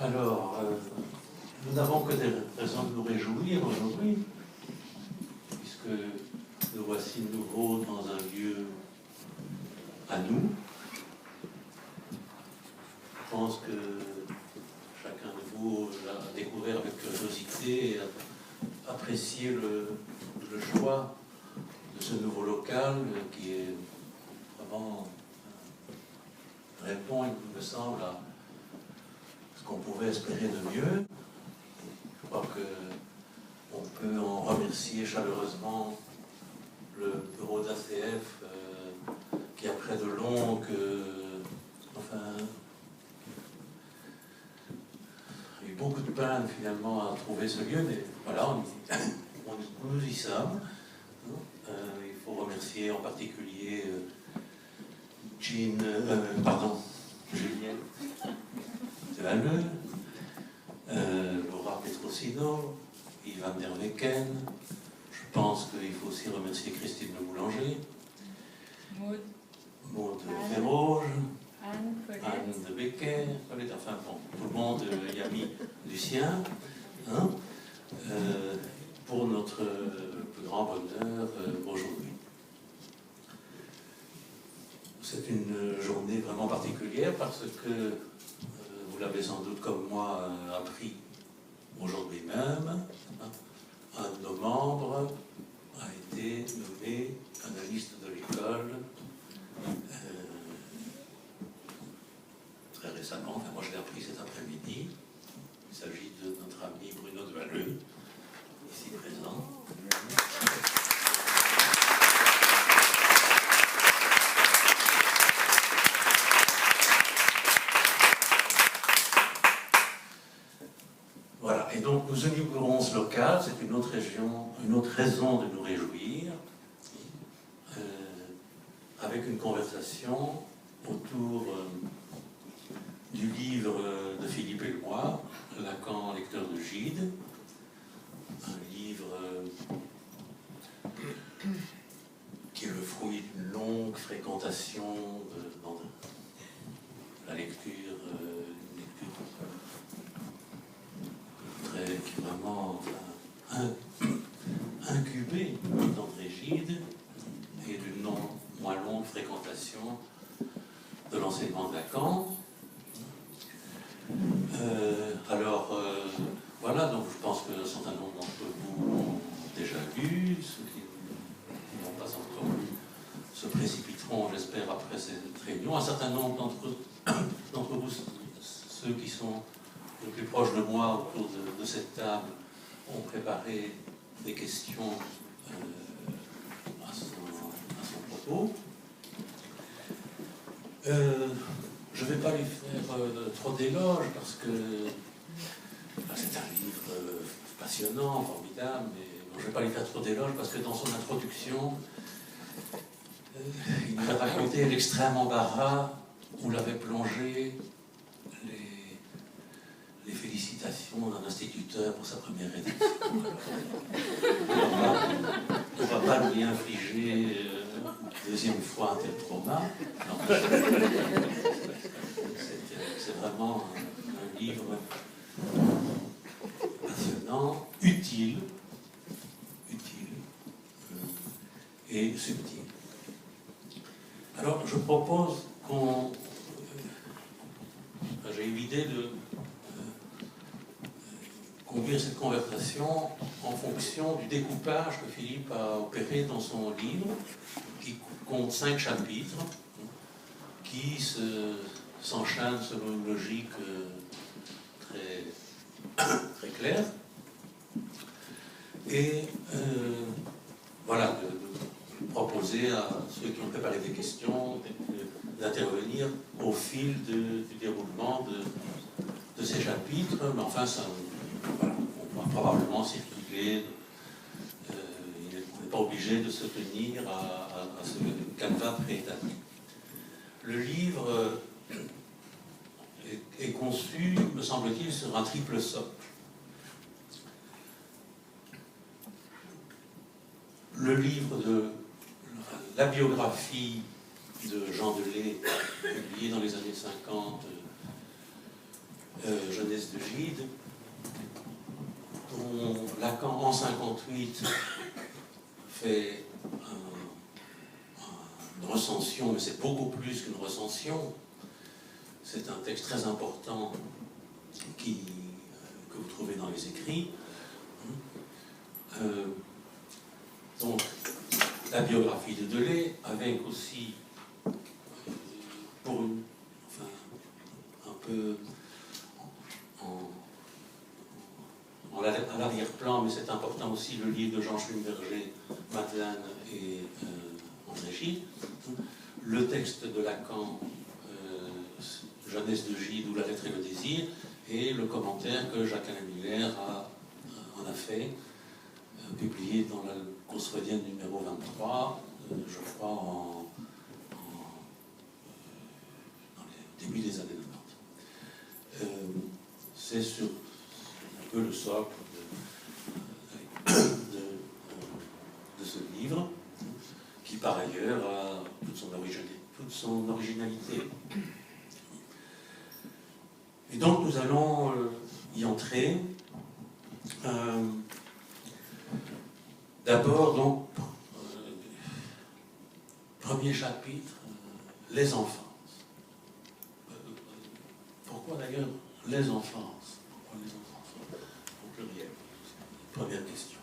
Alors, nous n'avons que des raisons de nous réjouir aujourd'hui, puisque nous voici de nouveau dans un lieu à nous. Je pense que chacun de vous l'a découvert avec curiosité et a apprécié le choix de ce nouveau local qui est vraiment répond, il me semble, à ce qu'on pouvait espérer de mieux. Je crois qu'on peut en remercier chaleureusement le bureau d'ACF qui, après de longues, il y a eu beaucoup de peine finalement à trouver ce lieu, mais voilà, nous y sommes. Il faut remercier en particulier Juliette Devalleux, Laura Petrosino, Yvan Derweken. Je pense qu'il faut aussi remercier Christine Le Boulanger, Maud Ferroge, Anne de Becker, enfin bon, tout le monde y a mis du sien, pour notre plus grand bonheur aujourd'hui. C'est une journée vraiment particulière parce que, vous l'avez sans doute comme moi appris aujourd'hui même, un de nos membres a été nommé analyste de l'école très récemment, enfin moi je l'ai appris cet après-midi. Il s'agit de notre ami Bruno Devalleux, ici présent. Voilà, et donc nous inaugurons ce local, c'est une autre raison de nous réjouir, avec une conversation autour du livre de Philippe et moi, Lacan, lecteur de Gide, un livre qui est le fruit d'une longue fréquentation dans la lecture, qui est vraiment incubé d'André Gide et d'une non moins longue fréquentation de l'enseignement de Lacan. Voilà, donc je pense qu'un certain nombre d'entre vous l'ont déjà lu, ceux qui n'ont pas encore lu se précipiteront, j'espère, après cette réunion. Un certain nombre d'entre vous, ceux qui sont le plus proches de moi autour de cette table, ont préparé des questions à son propos. Je ne vais pas lui faire trop d'éloges parce que c'est un livre passionnant, formidable, mais je ne vais pas lui faire trop d'éloges parce que dans son introduction, il nous a raconté l'extrême embarras où l'avait plongé les félicitations d'un instituteur pour sa première rédaction. On ne va pas lui infliger deuxième fois un tel trauma. C'est vraiment un livre passionnant, utile et subtil. Alors je propose j'ai eu l'idée de conduire cette conversation en fonction du découpage que Philippe a opéré dans son livre, qui compte 5 chapitres, qui s'enchaînent selon une logique très claire. Et voilà, de proposer à ceux qui ont préparé des questions d'intervenir au fil du déroulement de ces chapitres, mais enfin, voilà, on va probablement circuler, on n'est pas obligé de se tenir à ce canevas préétabli. Le livre est conçu, me semble-t-il, sur un triple socle. Le livre de la biographie de Jean Delay, publiée dans les années 50, Jeunesse de Gide, dont Lacan en 1958 fait une recension, mais c'est beaucoup plus qu'une recension. C'est un texte très important que vous trouvez dans les écrits. Donc, la biographie de Delay, avec aussi, un peu à l'arrière-plan, mais c'est important aussi, le livre de Jean Schlumberger, Madeleine et André Gide, le texte de Lacan, Jeunesse de Gide ou La lettre et le désir, et le commentaire que Jacques-Alain Miller en a fait, publié dans la Cause freudienne numéro 23, je crois dans les débuts des années 90. C'est sur un peu le socle de ce livre, qui par ailleurs a toute son originalité. Et donc nous allons y entrer. D'abord, donc, premier chapitre, les enfances. Pourquoi d'ailleurs les enfances? Pourquoi les enfances au pluriel? Première question.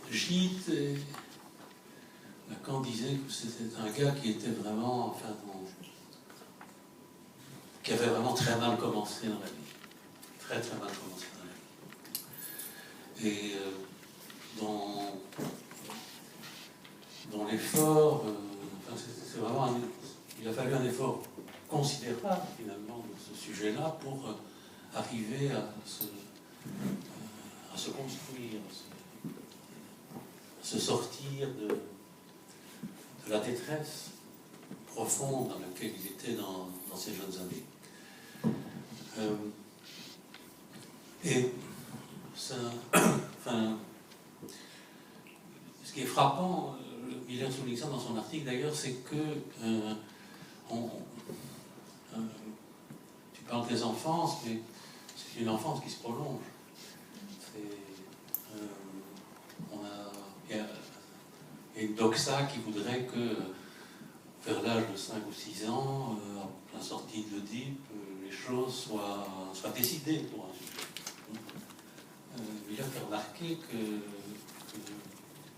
Gide, Lacan disait que c'était un gars qui était vraiment, qui avait vraiment très mal commencé dans la vie. Très très mal commencé dans la vie. Et dans l'effort, c'est vraiment il a fallu un effort considérable finalement de ce sujet-là pour arriver à se construire, à se sortir de la détresse profonde dans laquelle il était dans ses jeunes années. Et ça, ce qui est frappant, Miller souligne ça dans son article d'ailleurs, c'est que tu parles des enfances, mais c'est une enfance qui se prolonge. Il y a une doxa qui voudrait que vers l'âge de 5 ou 6 ans, à la sortie de l'Oedipe, les choses soient décidées pour un sujet. Miller fait remarquer que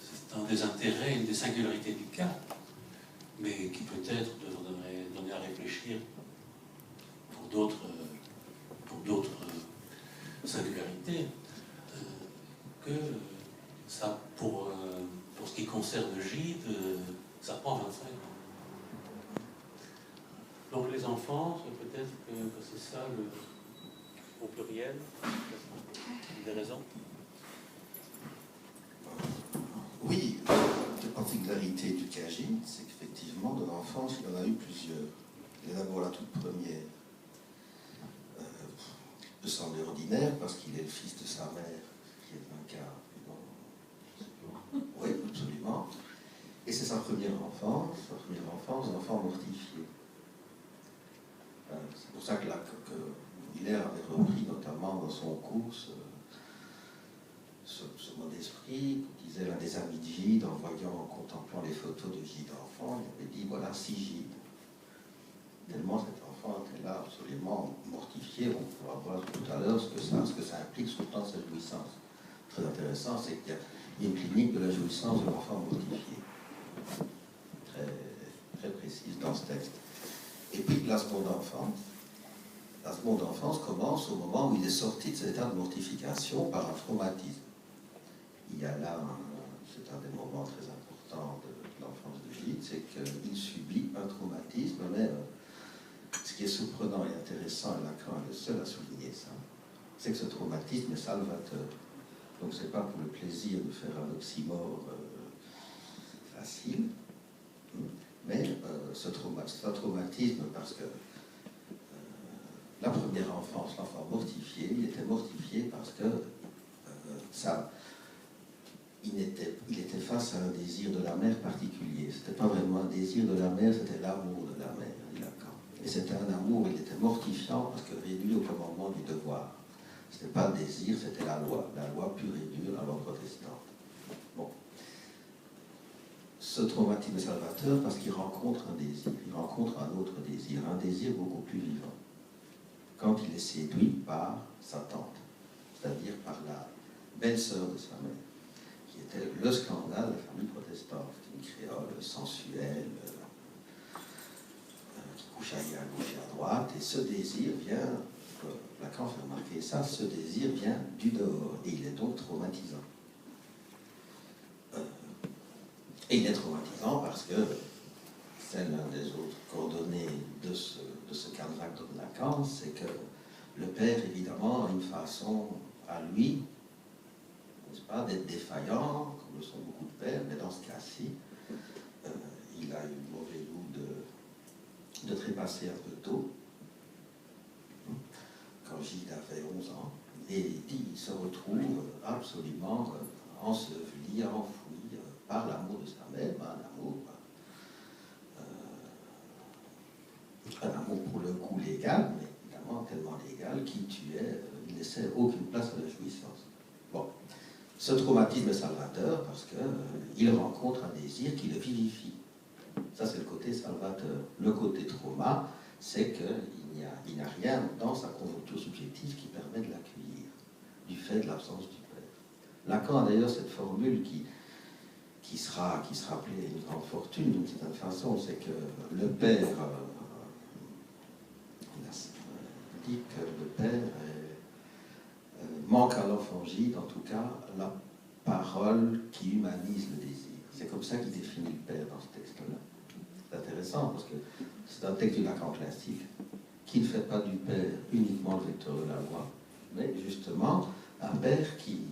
c'est un des intérêts, une des singularités du cas, mais qui peut-être devrait donner à réfléchir pour d'autres singularités, que ça, pour ce qui concerne Gide, ça prend 25 ans. Donc les enfants, peut-être que c'est ça au pluriel. Des raisons? Oui, la particularité du cas Gide, c'est qu'effectivement, de l'enfance, il y en a eu plusieurs. Il y a d'abord la toute première, me semble ordinaire, parce qu'il est le fils de sa mère, qui est un cas. Oui, absolument. Et c'est sa première enfance, enfant mortifié. C'est pour ça que Miller avait repris notamment dans son cours ce mot d'esprit, qu'il disait l'un des amis de Gide, en contemplant les photos de Gide enfant, il avait dit voilà 6 Gide. Tellement cet enfant était là absolument mortifié. On va voir tout à l'heure ce que ça implique sur le plan de sa jouissance. Très intéressant, c'est qu'il y a une clinique de la jouissance de l'enfant mortifié. Très, très précise dans ce texte. Et puis la seconde enfance commence au moment où il est sorti de cet état de mortification par un traumatisme. Il y a là, c'est un des moments très importants de l'enfance de Gide, c'est qu'il subit un traumatisme, mais ce qui est surprenant et intéressant, et Lacan est le seul à souligner ça, c'est que ce traumatisme est salvateur. Donc c'est pas pour le plaisir de faire un oxymore facile, mais c'est un traumatisme parce que la première enfance, l'enfant mortifié, il était mortifié parce que il était face à un désir de la mère particulier. C'était pas vraiment un désir de la mère, c'était l'amour de la mère, dit Lacan. Et c'était un amour, il était mortifié pas le désir, c'était la loi pure et dure, la loi protestante. Bon. Ce traumatisme est salvateur parce qu'il rencontre un désir, il rencontre un autre désir, un désir beaucoup plus vivant. Quand il est séduit par sa tante, c'est-à-dire par la belle-sœur de sa mère, qui était le scandale de la famille protestante, une créole sensuelle, qui couchaillait à gauche et à droite, et ce désir vient, Lacan fait remarquer ça, ce désir vient du dehors, et il est donc traumatisant. Et il est traumatisant parce que c'est l'un des autres coordonnées de ce cadre de Lacan, c'est que le père, évidemment, a une façon à lui, n'est-ce pas, d'être défaillant, comme le sont beaucoup de pères, mais dans ce cas-ci, il a eu le mauvais goût de trépasser un peu tôt, quand Gilles avait 11 ans, et il se retrouve absolument enseveli, enfoui par l'amour de sa mère, un amour pour le coup légal, mais évidemment tellement légal qu'il tuait, il ne laissait aucune place à la jouissance. Bon, ce traumatisme est salvateur parce qu'il rencontre un désir qui le vivifie. Ça, c'est le côté salvateur. Le côté trauma, c'est qu'il n'y a rien dans sa conjoncture subjective qui permet de l'accueillir, du fait de l'absence du père. Lacan a d'ailleurs cette formule qui sera appelée une grande fortune d'une certaine façon, c'est que le père, dit que le père manque à l'enfant Gide, en tout cas, la parole qui humanise le désir. C'est comme ça qu'il définit le père dans ce texte-là. C'est intéressant parce que c'est un texte du Lacan classique qui ne fait pas du père uniquement le vecteur de la loi, mais justement un père qui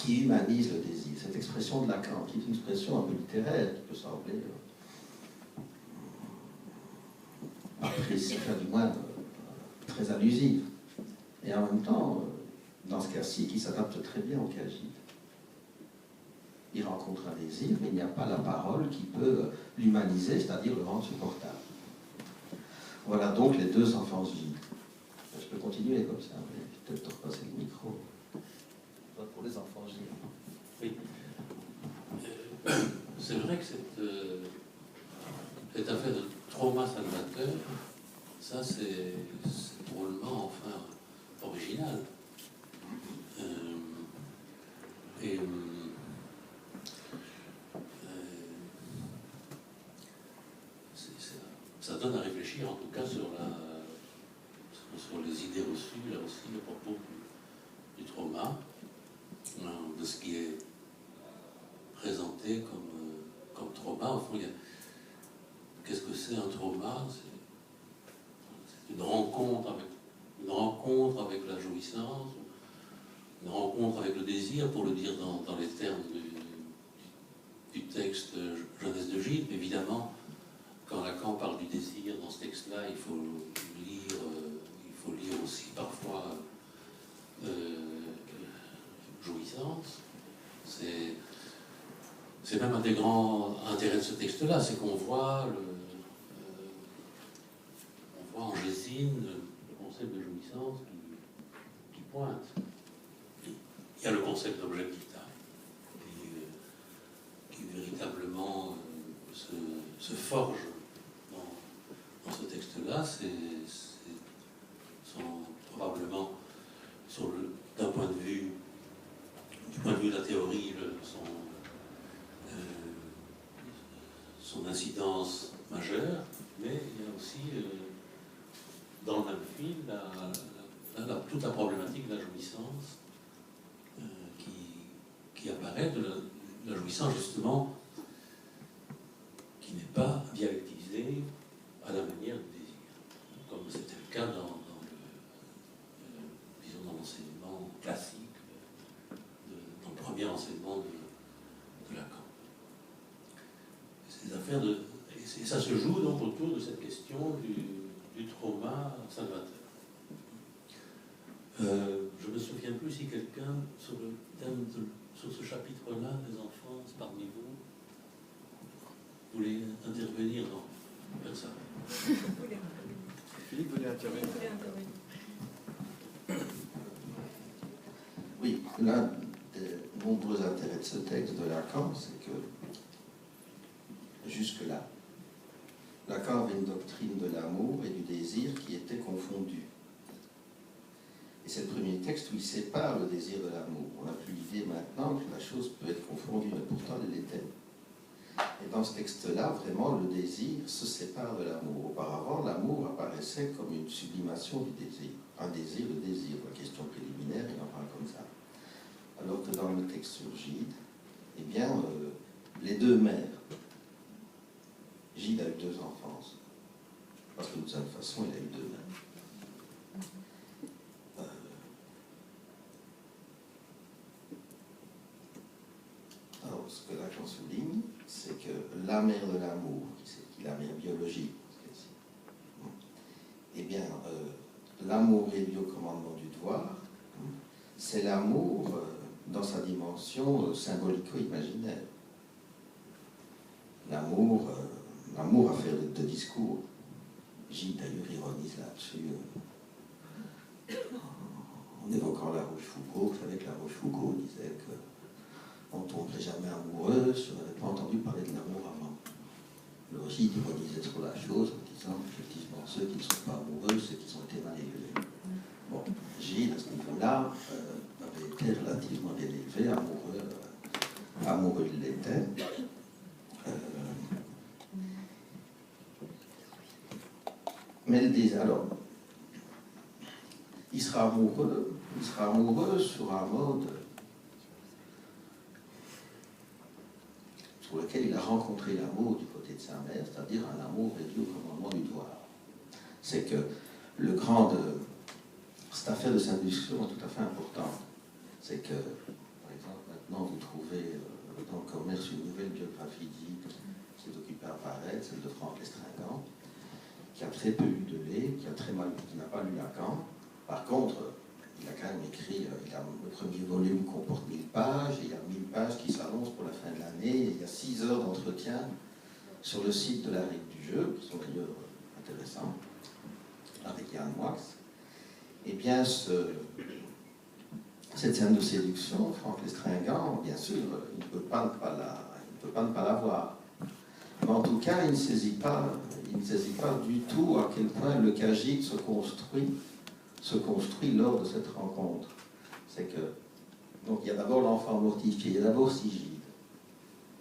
humanise le désir. Cette expression de Lacan, qui est une expression un peu littéraire, qui peut sembler appréciée, du moins très allusive. Et en même temps, dans ce cas-ci, qui s'adapte très bien au cas Gide. Il rencontre un désir, mais il n'y a pas la parole qui peut l'humaniser, c'est-à-dire le rendre supportable. Voilà donc les deux enfances Gide. Je peux continuer comme ça, mais peut-être repasser le micro. Pour les enfants Gide. Oui. C'est vrai que cette affaire de trauma salvateur, ça c'est drôlement, enfin, original. Ça donne à réfléchir en tout cas sur les idées reçues, là aussi, à propos du trauma, de ce qui est présenté comme trauma. Au fond, qu'est-ce que c'est un trauma? C'est une rencontre avec la jouissance, une rencontre avec le désir, pour le dire dans les termes du texte Jeunesse de Gide. Évidemment, quand Lacan parle du désir dans ce texte-là, il faut lire aussi parfois jouissance. C'est même un des grands intérêts de ce texte-là, c'est qu'on voit en Gésine le concept de jouissance qui pointe. Il y a le concept d'objectivité qui véritablement se forge dans ce texte-là. Probablement, du point de vue de la théorie, son incidence majeure, mais il y a aussi dans le même fil toute la problématique de la jouissance qui apparaît, de la jouissance justement qui n'est pas dialectisée à la manière du désir, comme c'était le cas dans l'enseignement classique, dans le premier enseignement de Lacan. Ces affaires et ça se joue donc autour de cette question du trauma salvateur. Je ne me souviens plus si quelqu'un, sur le thème sur ce chapitre-là des enfants parmi vous, voulait intervenir. Non, personne. Philippe voulait intervenir. l'un des nombreux intérêts de ce texte de Lacan, c'est que jusque-là, Lacan avait une doctrine de l'amour et du désir qui étaient confondus. Et c'est le premier texte où il sépare le désir de l'amour. On n'a plus l'idée maintenant que la chose peut être confondue, mais pourtant elle l'était. Et dans ce texte-là, vraiment, le désir se sépare de l'amour. Auparavant, l'amour apparaissait comme une sublimation du désir. Un désir, le désir. La question préliminaire, il en parle comme ça. Alors que dans le texte sur Gide, eh bien, les deux mères, Gide a eu 2 enfants, parce que de toute façon, il a eu 2 mères. Alors, ce que Lacan souligne, c'est que la mère de l'amour, qui est la mère biologique, eh bien, l'amour réduit au commandement du devoir, c'est l'amour dans sa dimension symbolico-imaginaire. L'amour à faire de discours. Gide d'ailleurs ironise là-dessus en évoquant la Rochefoucauld. Vous savez que la Rochefoucauld disait qu'on ne tomberait jamais amoureux si on n'avait pas entendu parler de l'amour avant. Le Gide ironisait sur la chose en disant effectivement ceux qui ne sont pas amoureux, ceux qui ont été mal élevés. Bon, Gide à ce niveau-là avait été relativement bien élevé, amoureux il l'était. Mais le désir, alors, il sera amoureux sur un mode sur lequel il a rencontré l'amour du côté de sa mère, c'est-à-dire un amour réduit au commandement du devoir. C'est que cette affaire de séduction est tout à fait importante. C'est que, par exemple, maintenant vous trouvez dans le commerce une nouvelle biographie qui s'est occupée à apparaître, celle de Franck Lestringant, qui a très peu lu de lait, qui n'a pas lu Lacan. Par contre, il a quand même écrit, le premier volume comporte 1000 pages, et il y a 1000 pages qui s'annoncent pour la fin de l'année, et il y a 6 heures d'entretien sur le site de la règle du jeu, qui sont d'ailleurs intéressants, avec Yann Moix. Eh bien, cette scène de séduction, Franck Lestringant, bien sûr, il ne peut pas ne pas la voir. Mais en tout cas, il ne saisit pas du tout à quel point le Cagide se construit lors de cette rencontre. C'est que, donc il y a d'abord l'enfant mortifié, il y a d'abord Sigide.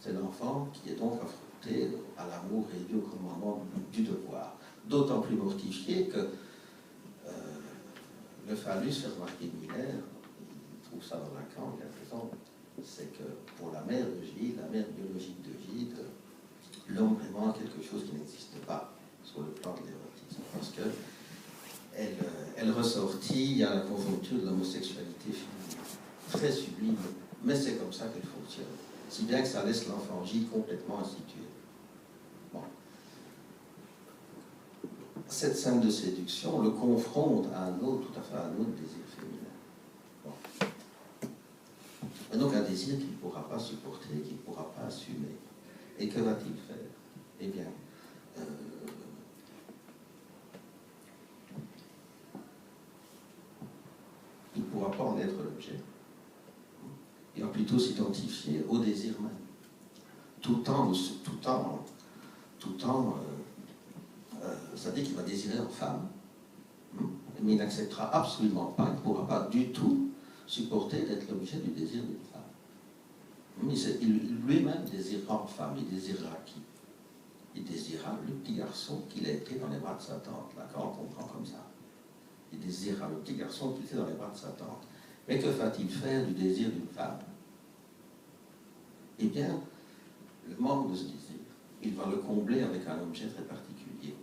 C'est l'enfant qui est donc affronté à l'amour réduit au commandement du devoir. D'autant plus mortifié que le phallus, fait remarquer Miller, il trouve ça dans Lacan, il a raison, c'est que pour la mère de Gide, la mère biologique de Gide, l'homme vraiment a quelque chose qui n'existe pas sur le plan de l'érotisme, parce que elle ressortit à la conjoncture de l'homosexualité féminine, très sublime, mais c'est comme ça qu'elle fonctionne, si bien que ça laisse l'enfant Gide complètement institué. Bon. Cette scène de séduction le confronte à tout à fait un autre désir féminin. Bon. Et donc un désir qu'il ne pourra pas supporter, qu'il ne pourra pas assumer. Et que va-t-il faire? Eh bien, il ne pourra pas en être l'objet. Il va plutôt s'identifier au désir même. Tout en c'est-à-dire qu'il va désirer en femme, mais il n'acceptera absolument pas, il ne pourra pas du tout supporter d'être l'objet du désir d'une femme. Il lui-même désirera en femme, il désirera qui? Il désirera le petit garçon qu'il a été dans les bras de sa tante. Lacan comprend comme ça. Il désirera le petit garçon qu'il était dans les bras de sa tante. Mais que va-t-il faire du désir d'une femme? Eh bien, le manque de ce désir, il va le combler avec un objet très particulier.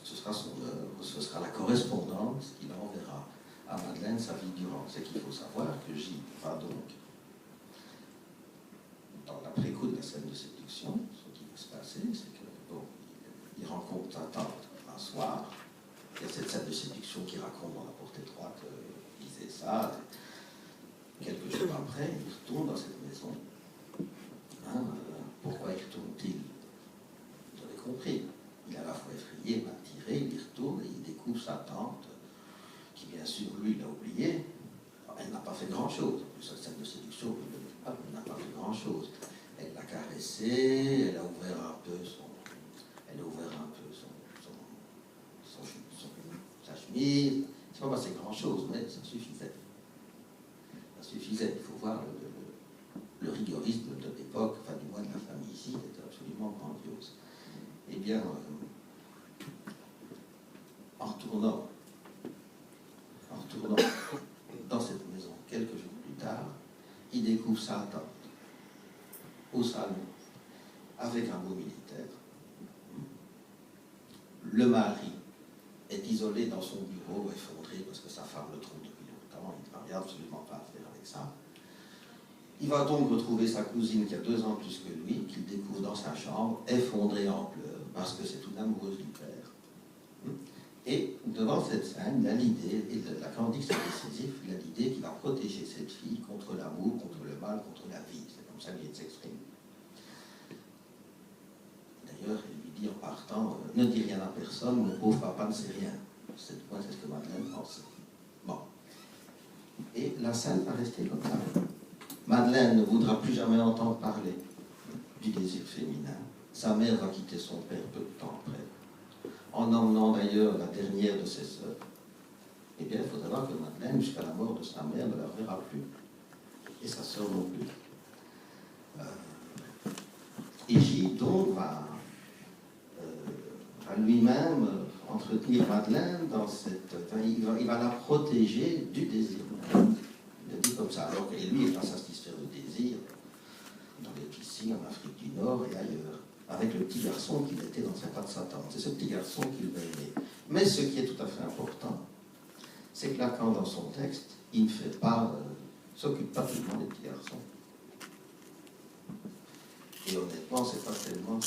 Ce sera son œuvre, ce sera la correspondance qu'il enverra à Madeleine sa vie durant. C'est qu'il faut savoir que Gide va donc, dans l'après-coup de la scène de séduction, ce qui va se passer, c'est que il rencontre sa tante un soir. Il y a cette scène de séduction qui raconte dans la porte étroite qu'il disait ça. Quelques jours après, il retourne dans cette maison. Pourquoi y retourne-t-il? Vous avez compris. Il est à la fois effrayé, attiré, il y retourne et il découvre sa tante, qui bien sûr, lui, l'a oublié. Elle n'a pas fait grand-chose. Cette scène de séduction, elle n'a pas fait grand-chose. Elle l'a caressé, elle a ouvert un peu sa chemise. C'est pas passé grand-chose, mais ça suffisait. Ça suffisait. Il faut voir le rigorisme de l'époque, enfin du moins de la famille ici, était absolument grandiose. Eh bien, en retournant dans cette maison quelques jours plus tard, il découvre sa tante au salon avec un beau militaire. Le mari est isolé dans son bureau, effondré parce que sa femme le trouve depuis longtemps, il n'a absolument pas à faire avec ça. Il va donc retrouver sa cousine qui a 2 ans plus que lui, qu'il découvre dans sa chambre, effondrée en pleurs, parce que c'est une amoureuse du père. Et devant cette scène, il a l'idée, et la Candide c'est décisif, il a l'idée qu'il va protéger cette fille contre l'amour, contre le mal, contre la vie. C'est comme ça qu'il s'exprime. D'ailleurs, il lui dit en partant, ne dis rien à personne, mon pauvre papa ne sait rien. C'est ce que Madeleine pensait. Bon. Et la scène va rester comme ça. Madeleine ne voudra plus jamais entendre parler du désir féminin. Sa mère va quitter son père peu de temps après, en emmenant d'ailleurs la dernière de ses sœurs. Eh bien, il faut savoir que Madeleine, jusqu'à la mort de sa mère, ne la verra plus. Et sa sœur non plus. Égide, donc, va lui-même entretenir Madeleine dans cette... il va la protéger du désir. Il a dit comme ça. Alors que lui, il va satisfaire le désir dans les piscines, en Afrique du Nord et ailleurs, avec le petit garçon qu'il était dans ses pas de Satan. C'est ce petit garçon qu'il va aimer. Mais ce qui est tout à fait important, c'est que Lacan, dans son texte, il ne fait pas, s'occupe pas tellement des petits garçons. Et honnêtement, c'est pas tellement...